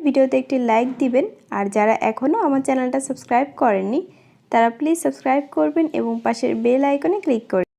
ভিডিওতে একটি লাইক দিবেন আর যারা এখনও আমার চ্যানেলটা সাবস্ক্রাইব করেননি তারা প্লিজ সাবস্ক্রাইব করবেন এবং পাশের বেল আইকনে ক্লিক করবেন।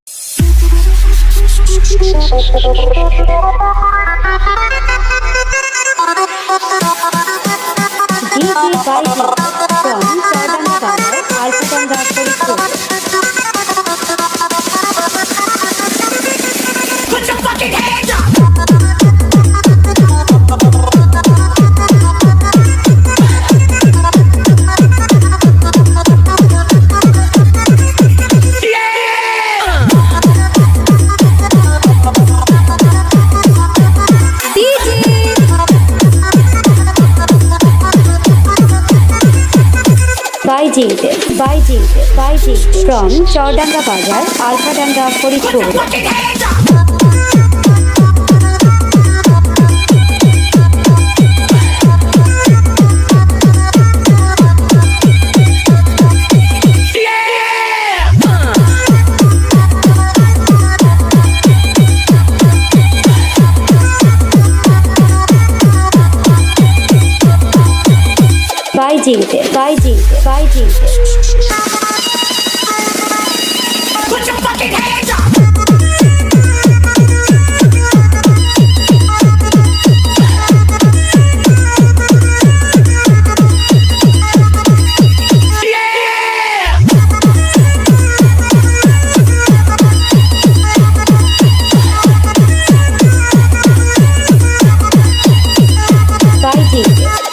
from Chaudanga Bazar, Alphadanga, Faridpur. Bye, Put your fucking hands up!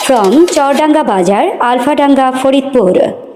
From Chaudanga Bazar, Alphadanga, Faridpur.